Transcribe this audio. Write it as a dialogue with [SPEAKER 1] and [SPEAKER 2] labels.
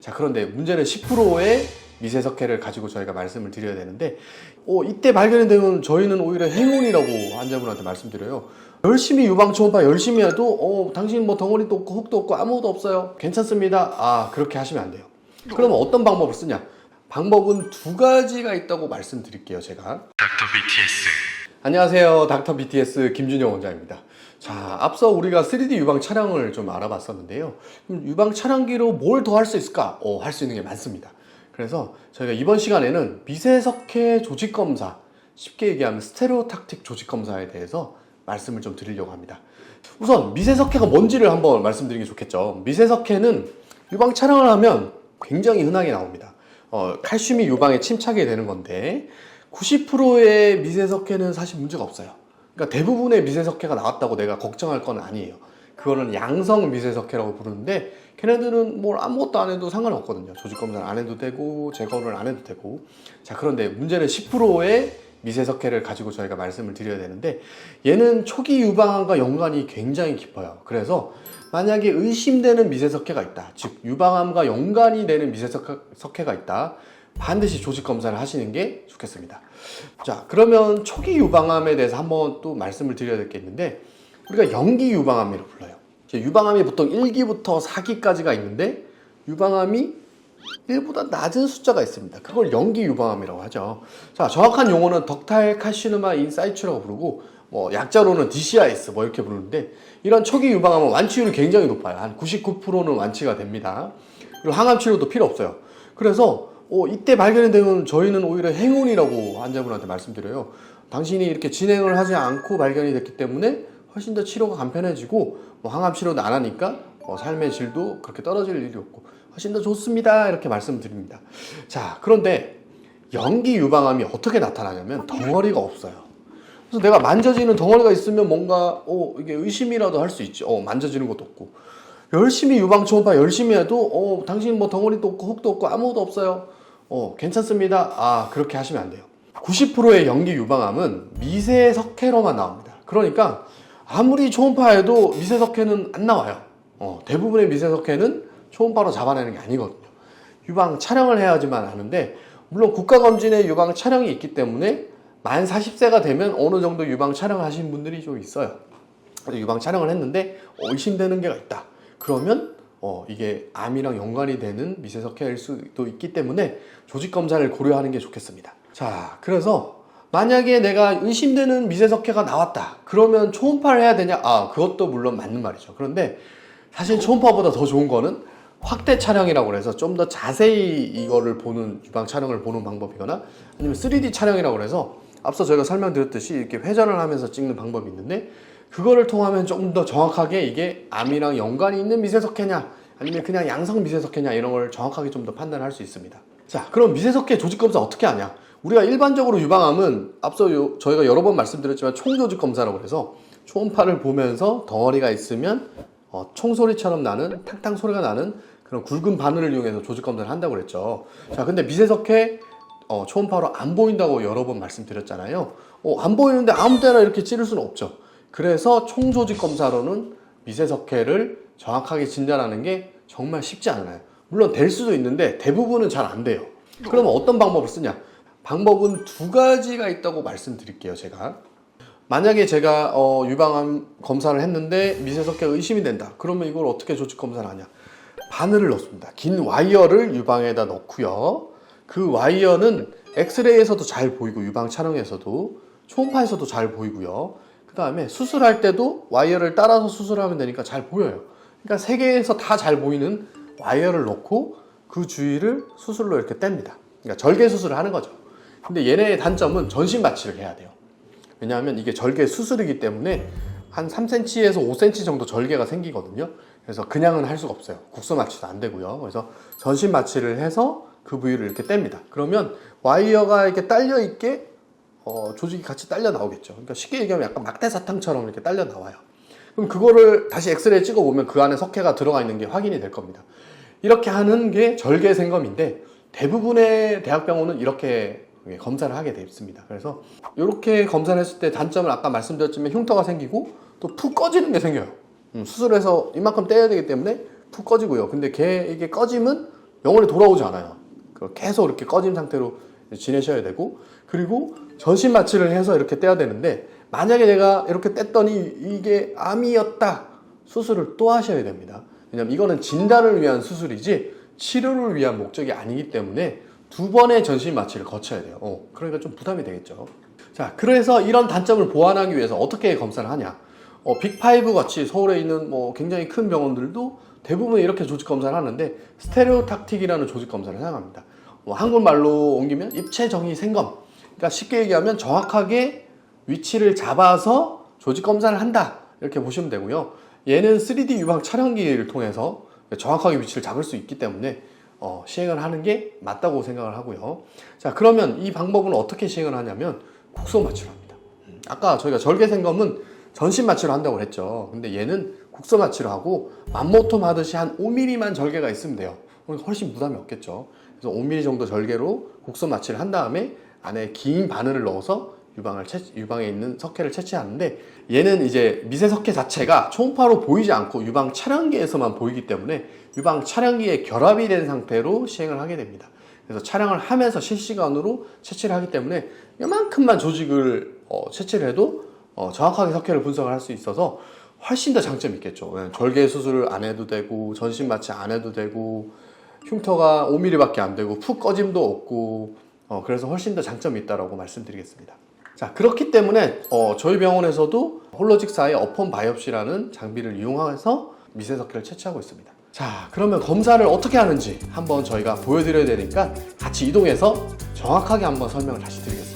[SPEAKER 1] 자, 그런데 문제는 10%의 미세석회를 가지고 저희가 말씀을 드려야 되는데 이때 발견이 되면 저희는 오히려 행운이라고 환자분한테 말씀드려요. 열심히 유방 초음파 열심히 해도 당신 뭐 덩어리도 없고 혹도 없고 아무것도 없어요, 괜찮습니다. 그렇게 하시면 안 돼요. 그러면 어떤 방법을 쓰냐? 방법은 두 가지가 있다고 말씀드릴게요. 제가
[SPEAKER 2] 닥터 BTS.
[SPEAKER 1] 안녕하세요, 닥터 BTS 김준영 원장입니다. 자, 앞서 우리가 3D 유방 촬영을 좀 알아봤었는데요. 유방 촬영기로 뭘 더 할 수 있을까? 할 수 있는 게 많습니다. 그래서 저희가 이번 시간에는 미세석회 조직검사, 쉽게 얘기하면 스테레오탁틱 조직검사에 대해서 말씀을 좀 드리려고 합니다. 우선 미세석회가 뭔지를 한번 말씀드리는 게 좋겠죠. 미세석회는 유방 촬영을 하면 굉장히 흔하게 나옵니다. 칼슘이 유방에 침착이 되는 건데 90%의 미세석회는 사실 문제가 없어요. 그러니까 대부분의 미세석회가 나왔다고 내가 걱정할 건 아니에요. 그거는 양성 미세석회라고 부르는데 걔네들은 뭘 아무것도 안 해도 상관없거든요. 조직검사를 안 해도 되고 제거를 안 해도 되고. 자, 그런데 문제는 10%의 미세석회를 가지고 저희가 말씀을 드려야 되는데 얘는 초기 유방암과 연관이 굉장히 깊어요. 그래서 만약에 의심되는 미세석회가 있다, 즉 유방암과 연관이 되는 미세석회가 있다, 반드시 조직검사를 하시는 게 좋겠습니다. 자, 그러면 초기 유방암에 대해서 한번 또 말씀을 드려야 될 게 있는데 우리가 영기 유방암이라고 불러요. 유방암이 보통 1기부터 4기까지가 있는데 유방암이 1보다 낮은 숫자가 있습니다. 그걸 영기 유방암이라고 하죠. 자, 정확한 용어는 덕탈 카시노마 인사이추라고 부르고 약자로는 DCIS 이렇게 부르는데 이런 초기 유방암은 완치율이 굉장히 높아요. 한 99%는 완치가 됩니다. 그리고 항암 치료도 필요 없어요. 그래서 이때 발견이 되면 저희는 오히려 행운이라고 환자분한테 말씀드려요. 당신이 이렇게 진행을 하지 않고 발견이 됐기 때문에 훨씬 더 치료가 간편해지고 항암 치료도 안 하니까 삶의 질도 그렇게 떨어질 일이 없고 훨씬 더 좋습니다, 이렇게 말씀드립니다. 자, 그런데 영기 유방암이 어떻게 나타나냐면 덩어리가 없어요. 그래서 내가 만져지는 덩어리가 있으면 뭔가 이게 의심이라도 할 수 있지. 만져지는 것도 없고 열심히 유방 초음파 열심히 해도 당신 뭐 덩어리도 없고 혹도 없고 아무것도 없어요, 괜찮습니다. 그렇게 하시면 안 돼요. 90%의 영기 유방암은 미세석회로만 나옵니다. 그러니까 아무리 초음파해도 미세석회는 안 나와요. 대부분의 미세석회는 초음파로 잡아내는 게 아니거든요. 유방 촬영을 해야지만 하는데, 물론 국가검진에 유방 촬영이 있기 때문에 만 40세가 되면 어느 정도 유방 촬영을 하신 분들이 좀 있어요. 유방 촬영을 했는데 의심되는 게 있다, 그러면 이게 암이랑 연관이 되는 미세석회일 수도 있기 때문에 조직검사를 고려하는 게 좋겠습니다. 자, 그래서 만약에 내가 의심되는 미세석회가 나왔다, 그러면 초음파를 해야 되냐? 그것도 물론 맞는 말이죠. 그런데 사실 초음파보다 더 좋은 거는 확대 촬영이라고 해서 좀 더 자세히 이거를 보는, 유방 촬영을 보는 방법이거나 아니면 3D 촬영이라고 해서 앞서 저희가 설명드렸듯이 이렇게 회전을 하면서 찍는 방법이 있는데 그거를 통하면 좀 더 정확하게 이게 암이랑 연관이 있는 미세석회냐 아니면 그냥 양성 미세석회냐 이런 걸 정확하게 좀 더 판단할 수 있습니다. 자, 그럼 미세석회 조직검사 어떻게 하냐? 우리가 일반적으로 유방암은 앞서 저희가 여러 번 말씀드렸지만 총조직검사라고 해서 초음파를 보면서 덩어리가 있으면 총소리처럼 나는, 탕탕 소리가 나는 그런 굵은 바늘을 이용해서 조직검사를 한다고 그랬죠. 자, 근데 미세석회 초음파로 안 보인다고 여러 번 말씀드렸잖아요. 안 보이는데 아무 때나 이렇게 찌를 수는 없죠. 그래서 총조직검사로는 미세석회를 정확하게 진단하는 게 정말 쉽지 않아요. 물론 될 수도 있는데 대부분은 잘 안 돼요. 그러면 어떤 방법을 쓰냐? 방법은 두 가지가 있다고 말씀드릴게요. 제가 만약에 제가 유방암 검사를 했는데 미세석회 의심이 된다, 그러면 이걸 어떻게 조직검사를 하냐? 바늘을 넣습니다. 긴 와이어를 유방에다 넣고요. 그 와이어는 엑스레이에서도 잘 보이고 유방 촬영에서도 초음파에서도 잘 보이고요. 그 다음에 수술할 때도 와이어를 따라서 수술하면 되니까 잘 보여요. 그러니까 세 개에서 다 잘 보이는 와이어를 넣고 그 주위를 수술로 이렇게 뗍니다. 그러니까 절개 수술을 하는 거죠. 근데 얘네의 단점은 전신 마취를 해야 돼요. 왜냐하면 이게 절개 수술이기 때문에 한 3cm에서 5cm 정도 절개가 생기거든요. 그래서 그냥은 할 수가 없어요. 국소 마취도 안 되고요. 그래서 전신 마취를 해서 그 부위를 이렇게 뗍니다. 그러면 와이어가 이렇게 딸려 있게 조직이 같이 딸려 나오겠죠. 그러니까 쉽게 얘기하면 약간 막대 사탕처럼 이렇게 딸려 나와요. 그럼 그거를 다시 엑스레이 찍어 보면 그 안에 석회가 들어가 있는 게 확인이 될 겁니다. 이렇게 하는 게 절개 생검인데 대부분의 대학병원은 이렇게 검사를 하게 되어 있습니다. 그래서 이렇게 검사를 했을 때 단점을 아까 말씀드렸지만 흉터가 생기고 또 푹 꺼지는 게 생겨요. 수술해서 이만큼 떼야 되기 때문에 푹 꺼지고요. 근데 이게 꺼짐은 영원히 돌아오지 않아요. 계속 이렇게 꺼진 상태로 지내셔야 되고, 그리고 전신 마취를 해서 이렇게 떼야 되는데, 만약에 내가 이렇게 뗐더니 이게 암이었다, 수술을 또 하셔야 됩니다. 왜냐면 이거는 진단을 위한 수술이지 치료를 위한 목적이 아니기 때문에 2번의 전신 마취를 거쳐야 돼요. 그러니까 좀 부담이 되겠죠. 자, 그래서 이런 단점을 보완하기 위해서 어떻게 검사를 하냐? 빅5 같이 서울에 있는 굉장히 큰 병원들도 대부분 이렇게 조직 검사를 하는데, 스테레오탁틱이라는 조직 검사를 사용합니다. 한국말로 옮기면 입체정의 생검. 그러니까 쉽게 얘기하면 정확하게 위치를 잡아서 조직 검사를 한다, 이렇게 보시면 되고요. 얘는 3D 유방 촬영기를 통해서 정확하게 위치를 잡을 수 있기 때문에 시행을 하는 게 맞다고 생각을 하고요. 자, 그러면 이 방법은 어떻게 시행을 하냐면 국소 마취를 합니다. 아까 저희가 절개생검은 전신 마취를 한다고 했죠. 근데 얘는 국소 마취를 하고 맘모톰 하듯이 한 5mm만 절개가 있으면 돼요. 훨씬 부담이 없겠죠. 그래서 5mm 정도 절개로 국소 마취를 한 다음에 안에 긴 바늘을 넣어서 유방에 있는 석회를 채취하는데, 얘는 이제 미세 석회 자체가 초음파로 보이지 않고 유방 촬영기에서만 보이기 때문에 유방 촬영기에 결합이 된 상태로 시행을 하게 됩니다. 그래서 촬영을 하면서 실시간으로 채취를 하기 때문에 이만큼만 조직을 채취를 해도 정확하게 석회를 분석을 할 수 있어서 훨씬 더 장점이 있겠죠. 절개 수술을 안 해도 되고, 전신 마취 안 해도 되고, 흉터가 5mm밖에 안 되고, 푹 꺼짐도 없고, 그래서 훨씬 더 장점이 있다고 말씀드리겠습니다. 자, 그렇기 때문에 저희 병원에서도 홀로직사의 어폰 바이옵시라는 장비를 이용해서 미세석회를 채취하고 있습니다. 자, 그러면 검사를 어떻게 하는지 한번 저희가 보여드려야 되니까 같이 이동해서 정확하게 한번 설명을 다시 드리겠습니다.